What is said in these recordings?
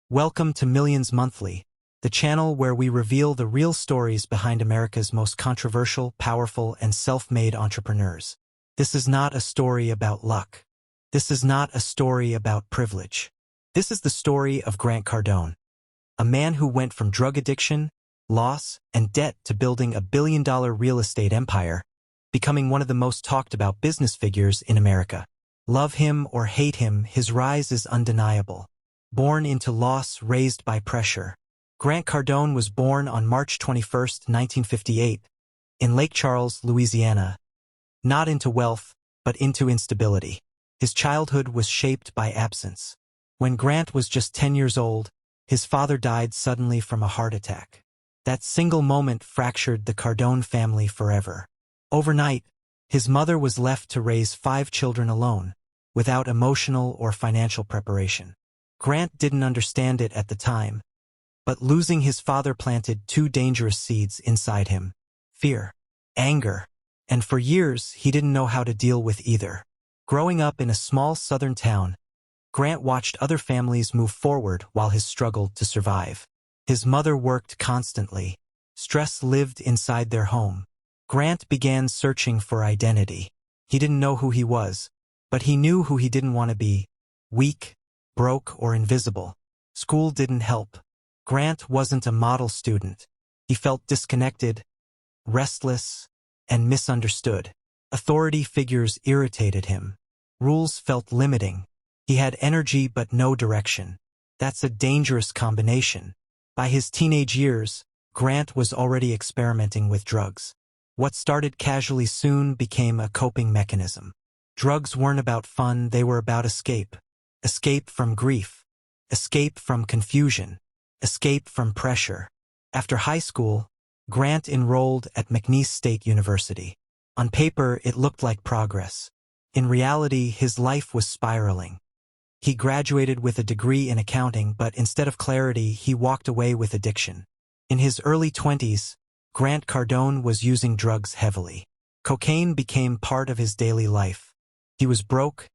Welcome to Millions Monthly, the channel where we reveal the real stories behind America's most controversial, powerful, and self-made entrepreneurs. This is not a story about luck. This is not a story about privilege. This is the story of Grant Cardone, a man who went from drug addiction, loss, and debt to building a billion-dollar real estate empire, becoming one of the most talked-about business figures in America. Love him or hate him, his rise is undeniable. Born into loss, raised by pressure. Grant Cardone was born on March 21, 1958, in Lake Charles, Louisiana. Not into wealth, but into instability. His childhood was shaped by absence. When Grant was just 10 years old, his father died suddenly from a heart attack. That single moment fractured the Cardone family forever. Overnight, his mother was left to raise 5 children alone, without emotional or financial preparation. Grant didn't understand it at the time, but losing his father planted 2 dangerous seeds inside him: fear, anger, and for years he didn't know how to deal with either. Growing up in a small southern town, Grant watched other families move forward while he struggled to survive. His mother worked constantly. Stress lived inside their home. Grant began searching for identity. He didn't know who he was, but he knew who he didn't want to be: weak, broke, or invisible. School didn't help. Grant wasn't a model student. He felt disconnected, restless, and misunderstood. Authority figures irritated him. Rules felt limiting. He had energy but no direction. That's a dangerous combination. By his teenage years, Grant was already experimenting with drugs. What started casually soon became a coping mechanism. Drugs weren't about fun, they were about escape. Escape from grief. Escape from confusion. Escape from pressure. After high school, Grant enrolled at McNeese State University. On paper, it looked like progress. In reality, his life was spiraling. He graduated with a degree in accounting, but instead of clarity, he walked away with addiction. In his early 20s, Grant Cardone was using drugs heavily. Cocaine became part of his daily life. He was broke,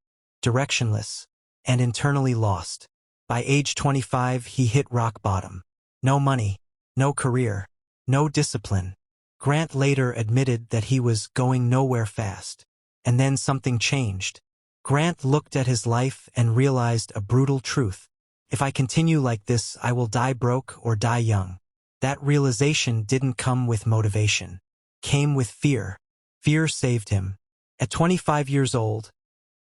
directionless, and internally lost. By age 25, he hit rock bottom. No money, no career, no discipline. Grant later admitted that he was going nowhere fast. And then something changed. Grant looked at his life and realized a brutal truth: if I continue like this, I will die broke or die young. That realization didn't come with motivation. It came with fear. Fear saved him. At 25 years old,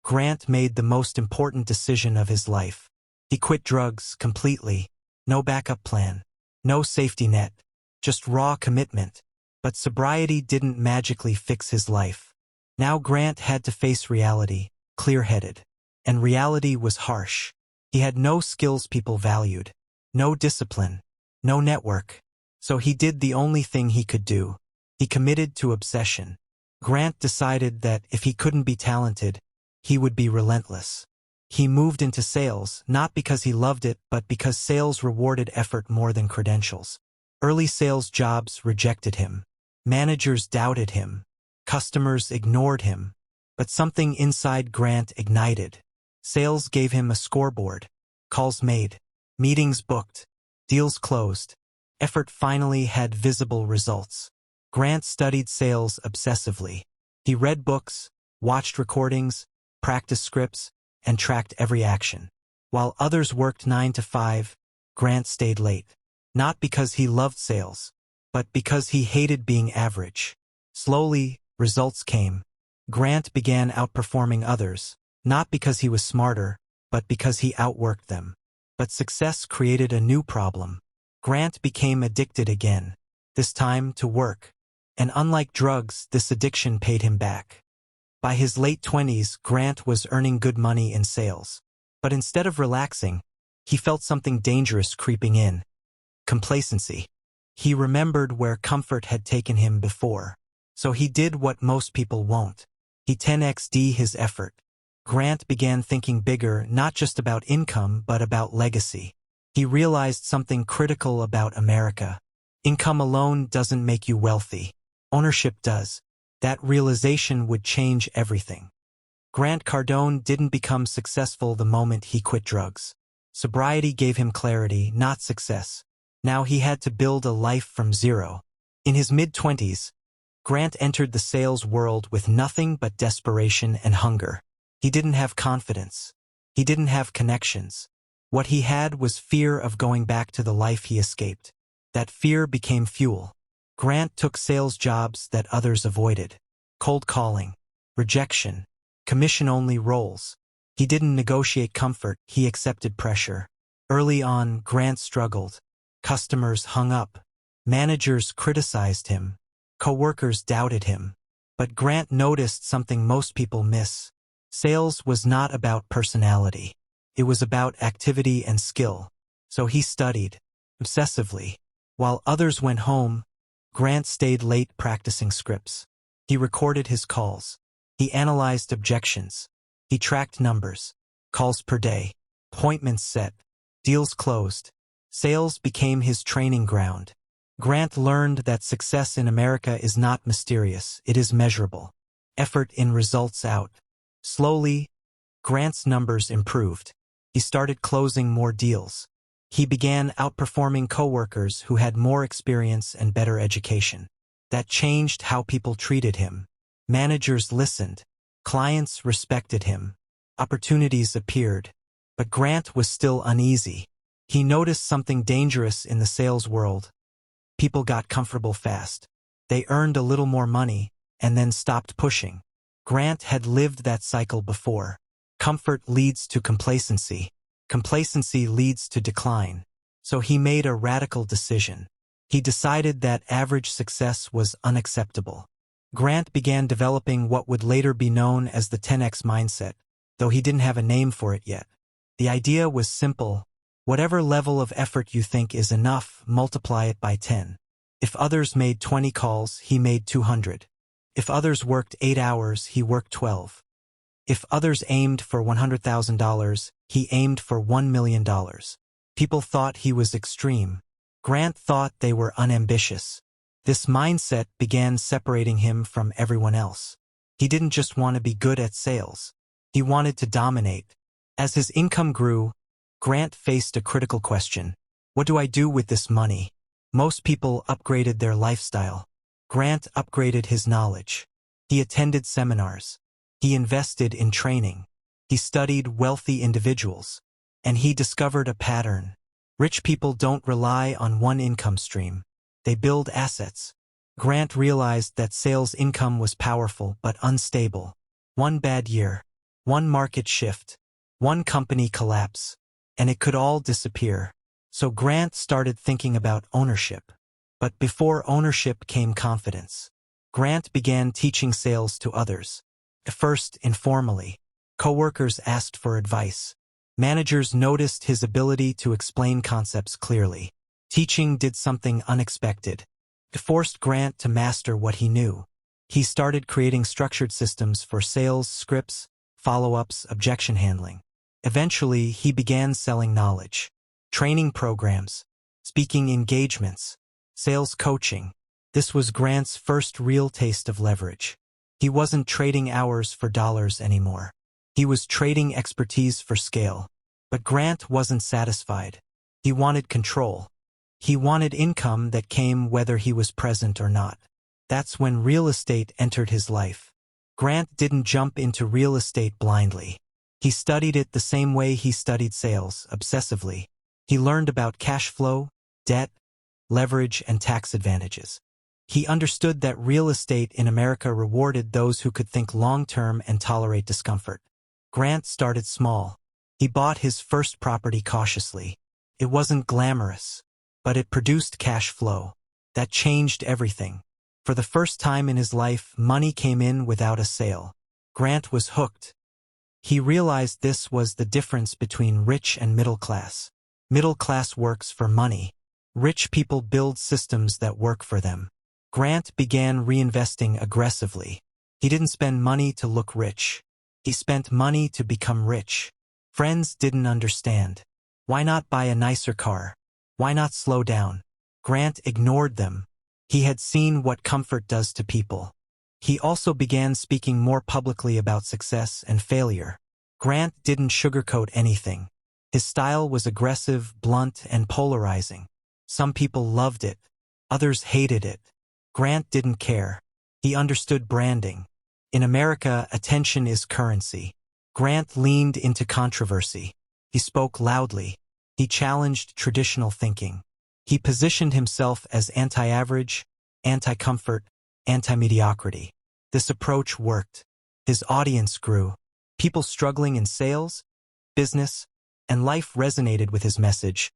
Grant made the most important decision of his life. He quit drugs completely. No backup plan. No safety net. Just raw commitment. But sobriety didn't magically fix his life. Now Grant had to face reality, clear-headed. And reality was harsh. He had no skills people valued. No discipline. No network. So he did the only thing he could do. He committed to obsession. Grant decided that if he couldn't be talented, he would be relentless. He moved into sales, not because he loved it, but because sales rewarded effort more than credentials. Early sales jobs rejected him. Managers doubted him. Customers ignored him. But something inside Grant ignited. Sales gave him a scoreboard. Calls made. Meetings booked. Deals closed. Effort finally had visible results. Grant studied sales obsessively. He read books, watched recordings, practiced scripts, and tracked every action. While others worked 9 to 5, Grant stayed late. Not because he loved sales, but because he hated being average. Slowly, results came. Grant began outperforming others, not because he was smarter, but because he outworked them. But success created a new problem. Grant became addicted again, this time to work. And unlike drugs, this addiction paid him back. By his late 20s, Grant was earning good money in sales. But instead of relaxing, he felt something dangerous creeping in: complacency. He remembered where comfort had taken him before. So he did what most people won't. He 10x'd his effort. Grant began thinking bigger, not just about income, but about legacy. He realized something critical about America. Income alone doesn't make you wealthy. Ownership does. That realization would change everything. Grant Cardone didn't become successful the moment he quit drugs. Sobriety gave him clarity, not success. Now he had to build a life from zero. In his mid-20s, Grant entered the sales world with nothing but desperation and hunger. He didn't have confidence. He didn't have connections. What he had was fear of going back to the life he escaped. That fear became fuel. Grant took sales jobs that others avoided. Cold calling, rejection, commission-only roles. He didn't negotiate comfort, he accepted pressure. Early on, Grant struggled. Customers hung up. Managers criticized him. Coworkers doubted him. But Grant noticed something most people miss. Sales was not about personality. It was about activity and skill. So he studied, obsessively. While others went home, Grant stayed late practicing scripts. He recorded his calls. He analyzed objections. He tracked numbers. Calls per day. Appointments set. Deals closed. Sales became his training ground. Grant learned that success in America is not mysterious, it is measurable. Effort in, results out. Slowly, Grant's numbers improved. He started closing more deals. He began outperforming coworkers who had more experience and better education. That changed how people treated him. Managers listened. Clients respected him. Opportunities appeared. But Grant was still uneasy. He noticed something dangerous in the sales world. People got comfortable fast. They earned a little more money, and then stopped pushing. Grant had lived that cycle before. Comfort leads to complacency. Complacency leads to decline. So he made a radical decision. He decided that average success was unacceptable. Grant began developing what would later be known as the 10x mindset, though he didn't have a name for it yet. The idea was simple. Whatever level of effort you think is enough, multiply it by 10. If others made 20 calls, he made 200. If others worked 8 hours, he worked 12. If others aimed for $100,000, he aimed for $1 million. People thought he was extreme. Grant thought they were unambitious. This mindset began separating him from everyone else. He didn't just want to be good at sales. He wanted to dominate. As his income grew, Grant faced a critical question. What do I do with this money? Most people upgraded their lifestyle. Grant upgraded his knowledge. He attended seminars. He invested in training. He studied wealthy individuals. And he discovered a pattern. Rich people don't rely on one income stream. They build assets. Grant realized that sales income was powerful but unstable. One bad year, one market shift, one company collapse, and it could all disappear. So Grant started thinking about ownership. But before ownership came confidence. Grant began teaching sales to others. At first, informally. Coworkers asked for advice. Managers noticed his ability to explain concepts clearly. Teaching did something unexpected. It forced Grant to master what he knew. He started creating structured systems for sales, scripts, follow-ups, objection handling. Eventually, he began selling knowledge. Training programs, speaking engagements, sales coaching. This was Grant's first real taste of leverage. He wasn't trading hours for dollars anymore. He was trading expertise for scale. But Grant wasn't satisfied. He wanted control. He wanted income that came whether he was present or not. That's when real estate entered his life. Grant didn't jump into real estate blindly. He studied it the same way he studied sales, obsessively. He learned about cash flow, debt, leverage, and tax advantages. He understood that real estate in America rewarded those who could think long-term and tolerate discomfort. Grant started small. He bought his first property cautiously. It wasn't glamorous, but it produced cash flow. That changed everything. For the first time in his life, money came in without a sale. Grant was hooked. He realized this was the difference between rich and middle class. Middle class works for money. Rich people build systems that work for them. Grant began reinvesting aggressively. He didn't spend money to look rich. He spent money to become rich. Friends didn't understand. Why not buy a nicer car? Why not slow down? Grant ignored them. He had seen what comfort does to people. He also began speaking more publicly about success and failure. Grant didn't sugarcoat anything. His style was aggressive, blunt, and polarizing. Some people loved it. Others hated it. Grant didn't care. He understood branding. In America, attention is currency. Grant leaned into controversy. He spoke loudly. He challenged traditional thinking. He positioned himself as anti-average, anti-comfort, anti-mediocrity. This approach worked. His audience grew. People struggling in sales, business, and life resonated with his message.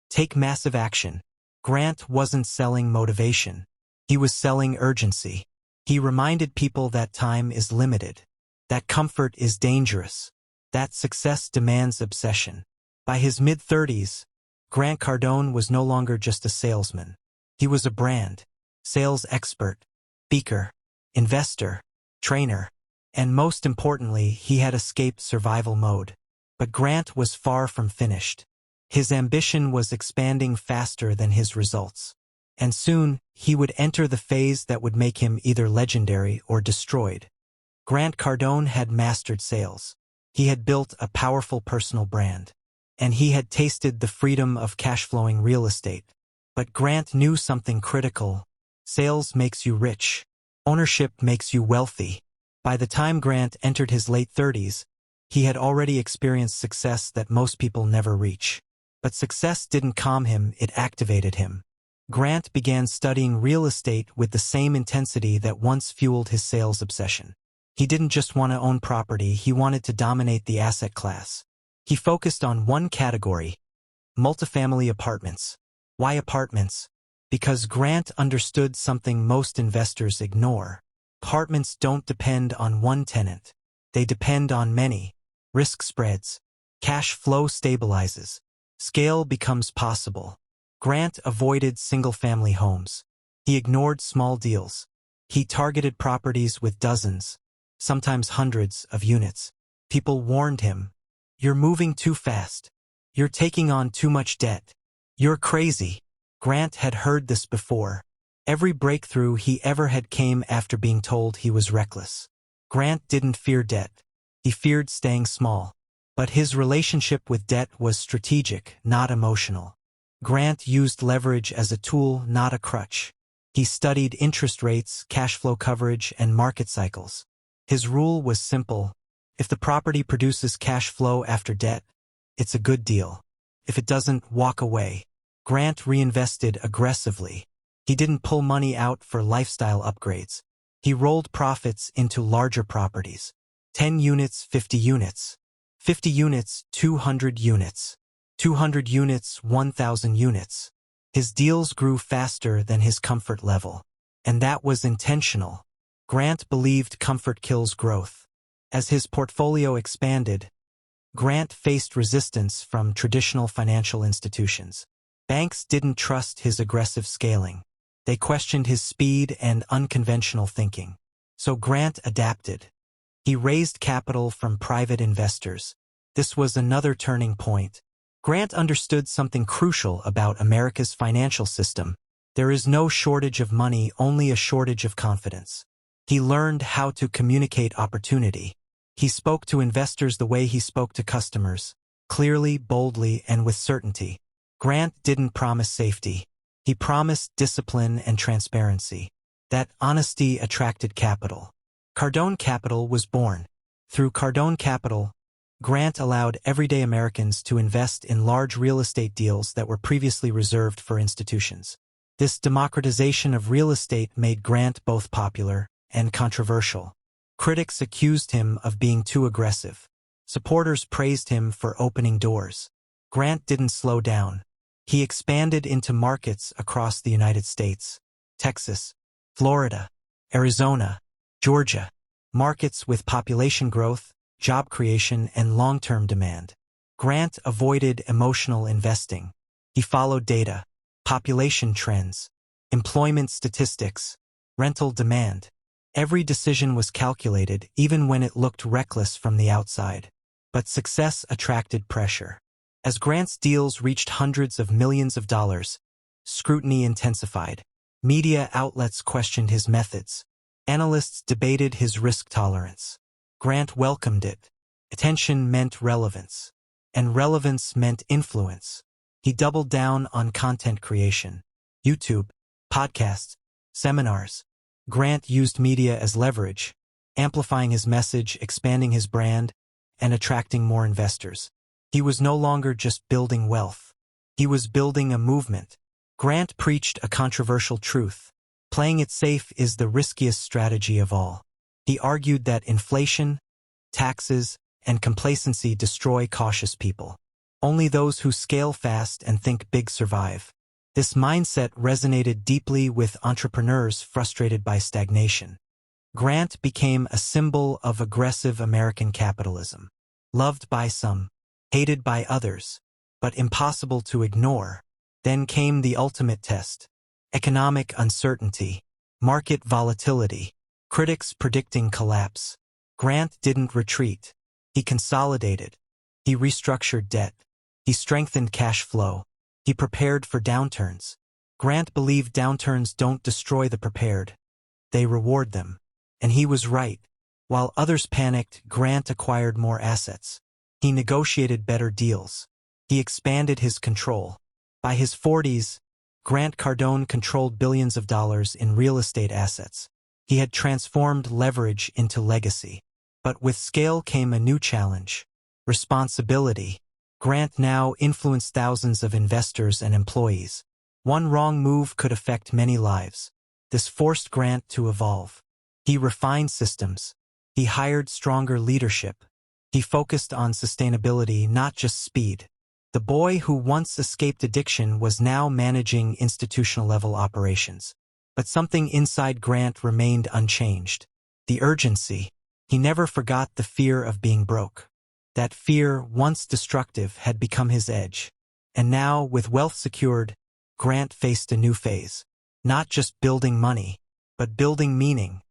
Take massive action. Grant wasn't selling motivation. He was selling urgency. He reminded people that time is limited, that comfort is dangerous, that success demands obsession. By his mid-30s, Grant Cardone was no longer just a salesman. He was a brand, sales expert, speaker, investor, trainer, and most importantly, he had escaped survival mode. But Grant was far from finished. His ambition was expanding faster than his results. And soon, he would enter the phase that would make him either legendary or destroyed. Grant Cardone had mastered sales. He had built a powerful personal brand. And he had tasted the freedom of cash-flowing real estate. But Grant knew something critical. Sales makes you rich. Ownership makes you wealthy. By the time Grant entered his late 30s, he had already experienced success that most people never reach. But success didn't calm him, it activated him. Grant began studying real estate with the same intensity that once fueled his sales obsession. He didn't just want to own property, he wanted to dominate the asset class. He focused on one category: multifamily apartments. Why apartments? Because Grant understood something most investors ignore. Apartments don't depend on one tenant. They depend on many. Risk spreads. Cash flow stabilizes. Scale becomes possible. Grant avoided single-family homes. He ignored small deals. He targeted properties with dozens, sometimes hundreds of units. People warned him, "You're moving too fast. You're taking on too much debt. You're crazy." Grant had heard this before. Every breakthrough he ever had came after being told he was reckless. Grant didn't fear debt. He feared staying small. But his relationship with debt was strategic, not emotional. Grant used leverage as a tool, not a crutch. He studied interest rates, cash flow coverage, and market cycles. His rule was simple: if the property produces cash flow after debt, it's a good deal. If it doesn't, walk away. Grant reinvested aggressively. He didn't pull money out for lifestyle upgrades. He rolled profits into larger properties. 10 units, 50 units. 50 units, 200 units. 200 units, 1,000 units. His deals grew faster than his comfort level. And that was intentional. Grant believed comfort kills growth. As his portfolio expanded, Grant faced resistance from traditional financial institutions. Banks didn't trust his aggressive scaling. They questioned his speed and unconventional thinking. So Grant adapted. He raised capital from private investors. This was another turning point. Grant understood something crucial about America's financial system. There is no shortage of money, only a shortage of confidence. He learned how to communicate opportunity. He spoke to investors the way he spoke to customers, clearly, boldly, and with certainty. Grant didn't promise safety. He promised discipline and transparency. That honesty attracted capital. Cardone Capital was born. Through Cardone Capital, Grant allowed everyday Americans to invest in large real estate deals that were previously reserved for institutions. This democratization of real estate made Grant both popular and controversial. Critics accused him of being too aggressive. Supporters praised him for opening doors. Grant didn't slow down. He expanded into markets across the United States: Texas, Florida, Arizona, Georgia, markets with population growth, job creation, and long-term demand. Grant avoided emotional investing. He followed data, population trends, employment statistics, rental demand. Every decision was calculated, even when it looked reckless from the outside. But success attracted pressure. As Grant's deals reached hundreds of millions of dollars, scrutiny intensified. Media outlets questioned his methods. Analysts debated his risk tolerance. Grant welcomed it. Attention meant relevance. and relevance meant influence. He doubled down on content creation. YouTube, podcasts, seminars. Grant used media as leverage, amplifying his message, expanding his brand, and attracting more investors. He was no longer just building wealth. He was building a movement. Grant preached a controversial truth. Playing it safe is the riskiest strategy of all. He argued that inflation, taxes, and complacency destroy cautious people. Only those who scale fast and think big survive. This mindset resonated deeply with entrepreneurs frustrated by stagnation. Grant became a symbol of aggressive American capitalism. Loved by some, hated by others, but impossible to ignore. Then came the ultimate test. Economic uncertainty, market volatility, critics predicting collapse. Grant didn't retreat. He consolidated. He restructured debt. He strengthened cash flow. He prepared for downturns. Grant believed downturns don't destroy the prepared. They reward them. And he was right. While others panicked, Grant acquired more assets. He negotiated better deals. He expanded his control. By his 40s, Grant Cardone controlled billions of dollars in real estate assets. He had transformed leverage into legacy. But with scale came a new challenge. Responsibility. Grant now influenced thousands of investors and employees. One wrong move could affect many lives. This forced Grant to evolve. He refined systems. He hired stronger leadership. He focused on sustainability, not just speed. The boy who once escaped addiction was now managing institutional-level operations. But something inside Grant remained unchanged. The urgency. He never forgot the fear of being broke. That fear, once destructive, had become his edge. And now, with wealth secured, Grant faced a new phase. Not just building money, but building meaning.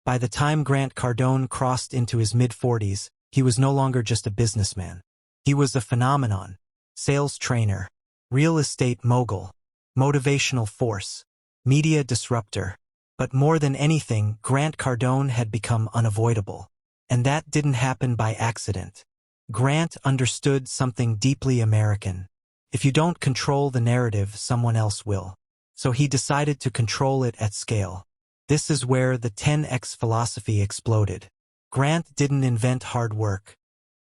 By the time Grant Cardone crossed into his mid-40s, he was no longer just a businessman. He was a phenomenon. Sales trainer, real estate mogul, motivational force, media disruptor. But more than anything, Grant Cardone had become unavoidable. And that didn't happen by accident. Grant understood something deeply American. If you don't control the narrative, someone else will. So he decided to control it at scale. This is where the 10x philosophy exploded. Grant didn't invent hard work.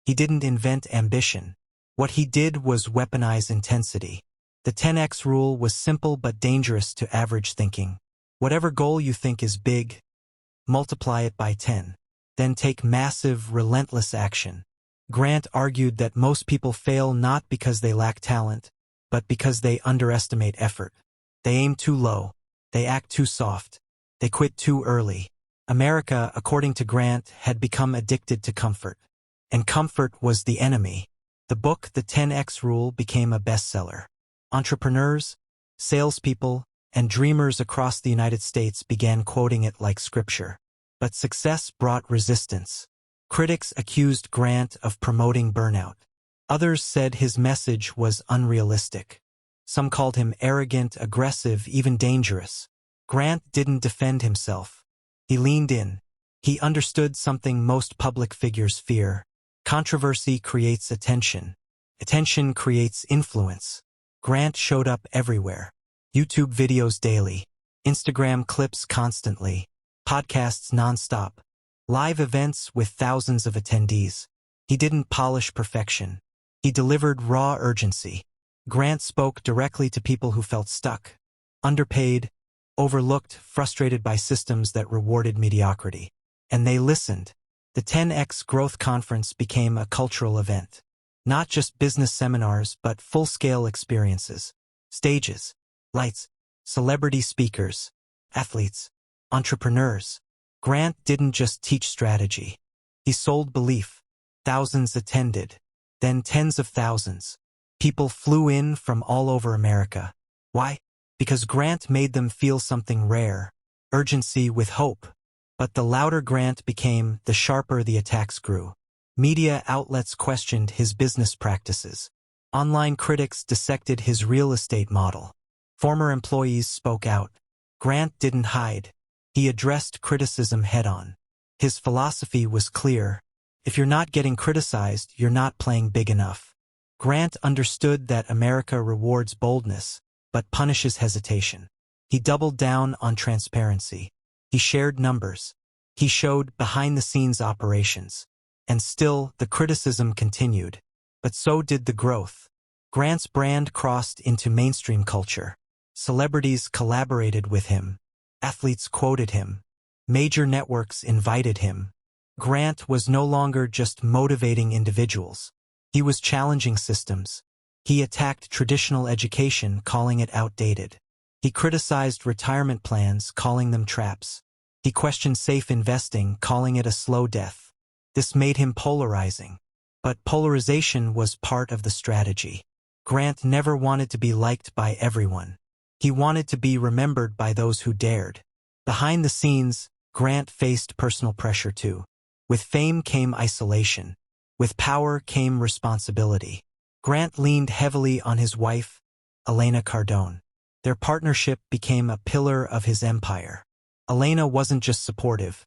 He didn't invent ambition. What he did was weaponize intensity. The 10x rule was simple but dangerous to average thinking. Whatever goal you think is big, multiply it by 10. Then take massive, relentless action. Grant argued that most people fail not because they lack talent, but because they underestimate effort. They aim too low. They act too soft. They quit too early. America, according to Grant, had become addicted to comfort. And comfort was the enemy. The book, The 10X Rule, became a bestseller. Entrepreneurs, salespeople, and dreamers across the United States began quoting it like scripture. But success brought resistance. Critics accused Grant of promoting burnout. Others said his message was unrealistic. Some called him arrogant, aggressive, even dangerous. Grant didn't defend himself. He leaned in. He understood something most public figures fear. Controversy creates attention. Attention creates influence. Grant showed up everywhere. YouTube videos daily. Instagram clips constantly. Podcasts nonstop. Live events with thousands of attendees. He didn't polish perfection. He delivered raw urgency. Grant spoke directly to people who felt stuck, underpaid, overlooked, frustrated by systems that rewarded mediocrity. And they listened. The 10X Growth Conference became a cultural event. Not just business seminars, but full-scale experiences. Stages, lights, celebrity speakers, athletes, entrepreneurs. Grant didn't just teach strategy. He sold belief. Thousands attended. Then tens of thousands. People flew in from all over America. Why? Because Grant made them feel something rare. Urgency with hope. But the louder Grant became, the sharper the attacks grew. Media outlets questioned his business practices. Online critics dissected his real estate model. Former employees spoke out. Grant didn't hide. He addressed criticism head-on. His philosophy was clear. If you're not getting criticized, you're not playing big enough. Grant understood that America rewards boldness, but punishes hesitation. He doubled down on transparency. He shared numbers. He showed behind-the-scenes operations. And still, the criticism continued. But so did the growth. Grant's brand crossed into mainstream culture. Celebrities collaborated with him. Athletes quoted him. Major networks invited him. Grant was no longer just motivating individuals. He was challenging systems. He attacked traditional education, calling it outdated. He criticized retirement plans, calling them traps. He questioned safe investing, calling it a slow death. This made him polarizing. But polarization was part of the strategy. Grant never wanted to be liked by everyone. He wanted to be remembered by those who dared. Behind the scenes, Grant faced personal pressure too. With fame came isolation. With power came responsibility. Grant leaned heavily on his wife, Elena Cardone. Their partnership became a pillar of his empire. Elena wasn't just supportive.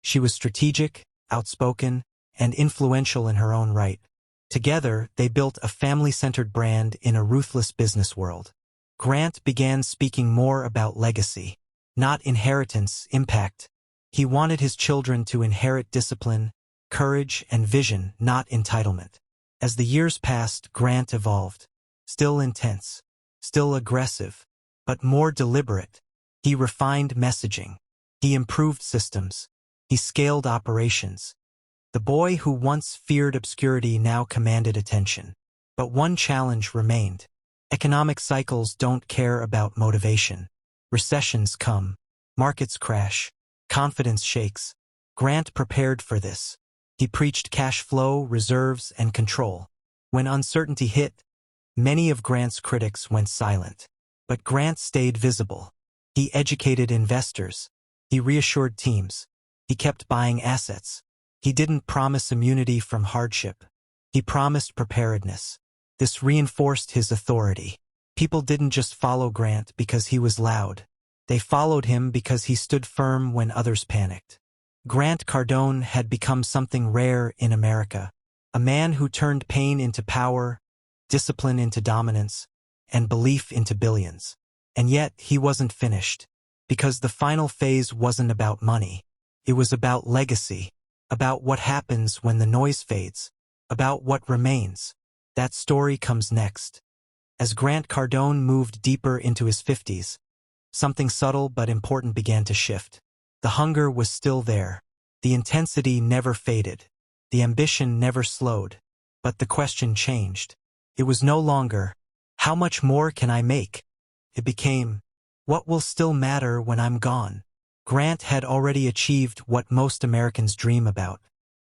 She was strategic, outspoken, and influential in her own right. Together, they built a family-centered brand in a ruthless business world. Grant began speaking more about legacy, not inheritance, impact. He wanted his children to inherit discipline, courage, and vision, not entitlement. As the years passed, Grant evolved. Still intense, still aggressive, but more deliberate. He refined messaging. He improved systems. He scaled operations. The boy who once feared obscurity now commanded attention. But one challenge remained. Economic cycles don't care about motivation. Recessions come. Markets crash. Confidence shakes. Grant prepared for this. He preached cash flow, reserves, and control. When uncertainty hit, many of Grant's critics went silent. But Grant stayed visible. He educated investors. He reassured teams. He kept buying assets. He didn't promise immunity from hardship. He promised preparedness. This reinforced his authority. People didn't just follow Grant because he was loud. They followed him because he stood firm when others panicked. Grant Cardone had become something rare in America. A man who turned pain into power, discipline into dominance, and belief into billions. And yet, he wasn't finished. Because the final phase wasn't about money. It was about legacy. About what happens when the noise fades. About what remains. That story comes next. As Grant Cardone moved deeper into his 50s, something subtle but important began to shift. The hunger was still there. The intensity never faded. The ambition never slowed. But the question changed. It was no longer, how much more can I make? It became, what will still matter when I'm gone? Grant had already achieved what most Americans dream about.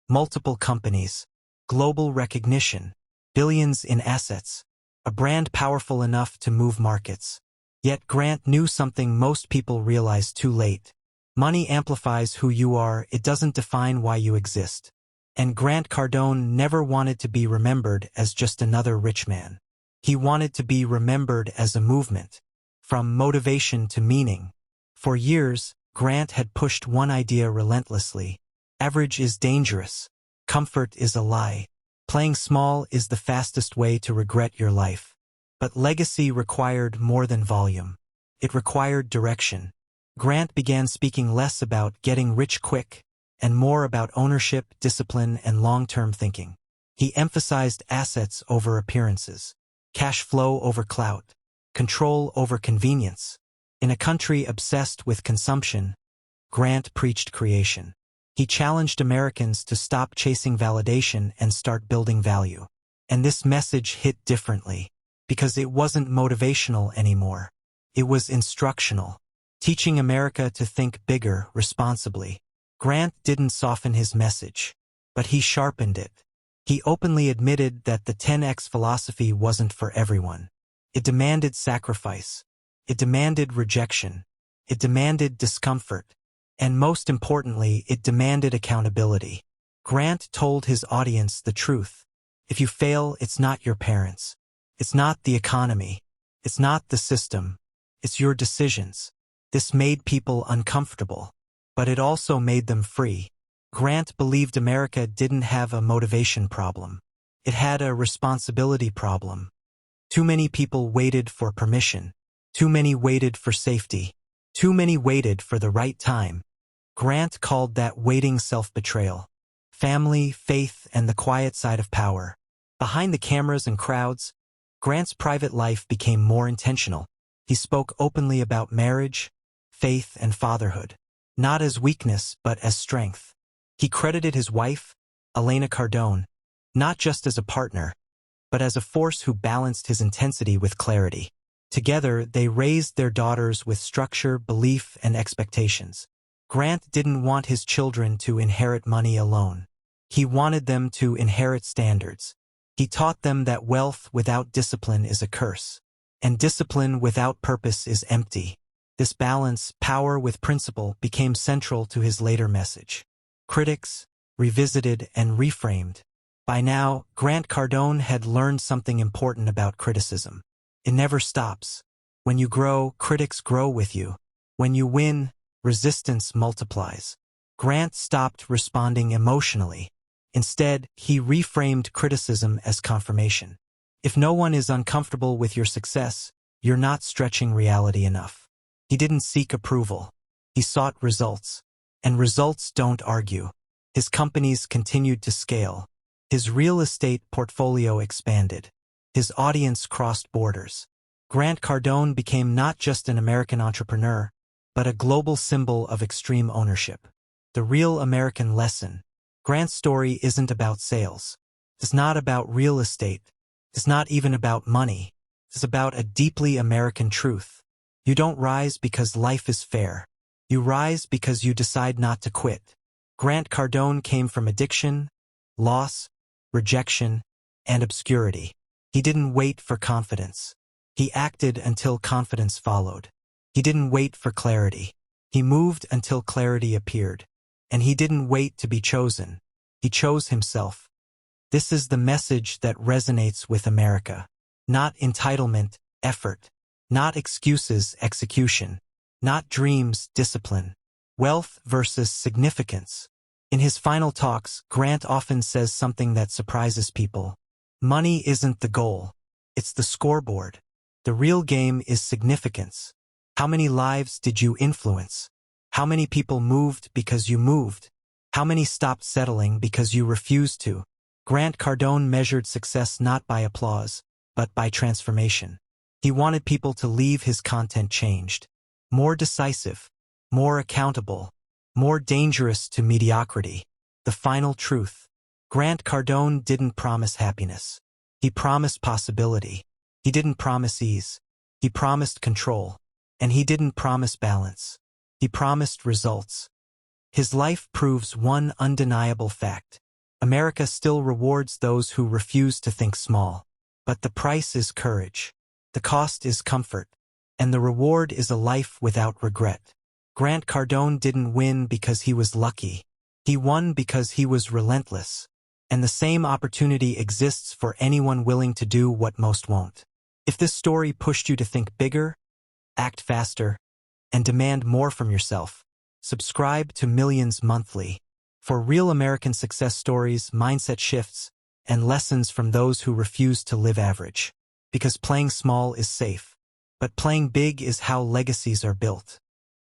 Multiple companies, global recognition, billions in assets, a brand powerful enough to move markets. Yet Grant knew something most people realize too late. Money amplifies who you are, it doesn't define why you exist. And Grant Cardone never wanted to be remembered as just another rich man. He wanted to be remembered as a movement, from motivation to meaning. For years, Grant had pushed one idea relentlessly. Average is dangerous. Comfort is a lie. Playing small is the fastest way to regret your life. But legacy required more than volume. It required direction. Grant began speaking less about getting rich quick and more about ownership, discipline, and long-term thinking. He emphasized assets over appearances, cash flow over clout, control over convenience. In a country obsessed with consumption, Grant preached creation. He challenged Americans to stop chasing validation and start building value. And this message hit differently, because it wasn't motivational anymore. It was instructional, teaching America to think bigger, responsibly. Grant didn't soften his message, but he sharpened it. He openly admitted that the 10x philosophy wasn't for everyone. It demanded sacrifice. It demanded rejection. It demanded discomfort. And most importantly, it demanded accountability. Grant told his audience the truth. If you fail, it's not your parents. It's not the economy. It's not the system. It's your decisions. This made people uncomfortable. But it also made them free. Grant believed America didn't have a motivation problem. It had a responsibility problem. Too many people waited for permission. Too many waited for safety. Too many waited for the right time. Grant called that waiting self-betrayal. Family, faith, and the quiet side of power. Behind the cameras and crowds, Grant's private life became more intentional. He spoke openly about marriage, faith, and fatherhood. Not as weakness, but as strength. He credited his wife, Cardone, not just as a partner, but as a force who balanced his intensity with clarity. Together, they raised their daughters with structure, belief, and expectations. Grant didn't want his children to inherit money alone. He wanted them to inherit standards. He taught them that wealth without discipline is a curse, and discipline without purpose is empty. This balance, power with principle, became central to his later message. Critics revisited and reframed. By now, Grant Cardone had learned something important about criticism. It never stops. When you grow, critics grow with you. When you win, resistance multiplies. Grant stopped responding emotionally. Instead, he reframed criticism as confirmation. If no one is uncomfortable with your success, you're not stretching reality enough. He didn't seek approval. He sought results. And results don't argue. His companies continued to scale. His real estate portfolio expanded. His audience crossed borders. Grant Cardone became not just an American entrepreneur, but a global symbol of extreme ownership. The real American lesson. Grant's story isn't about sales. It's not about real estate. It's not even about money. It's about a deeply American truth. You don't rise because life is fair. You rise because you decide not to quit. Grant Cardone came from addiction, loss, rejection, and obscurity. He didn't wait for confidence. He acted until confidence followed. He didn't wait for clarity. He moved until clarity appeared. And he didn't wait to be chosen. He chose himself. This is the message that resonates with America. Not entitlement, effort. Not excuses, execution. Not dreams, discipline. Wealth versus significance. In his final talks, Grant often says something that surprises people. Money isn't the goal. It's the scoreboard. The real game is significance. How many lives did you influence? How many people moved because you moved? How many stopped settling because you refused to? Grant Cardone measured success not by applause, but by transformation. He wanted people to leave his content changed. More decisive, more accountable, more dangerous to mediocrity. The final truth. Grant Cardone didn't promise happiness. He promised possibility. He didn't promise ease. He promised control. And he didn't promise balance. He promised results. His life proves one undeniable fact. America still rewards those who refuse to think small. But the price is courage. The cost is comfort. And the reward is a life without regret. Grant Cardone didn't win because he was lucky. He won because he was relentless. And the same opportunity exists for anyone willing to do what most won't. If this story pushed you to think bigger, act faster, and demand more from yourself, subscribe to Millions Monthly for real American success stories, mindset shifts, and lessons from those who refuse to live average. Because playing small is safe, but playing big is how legacies are built.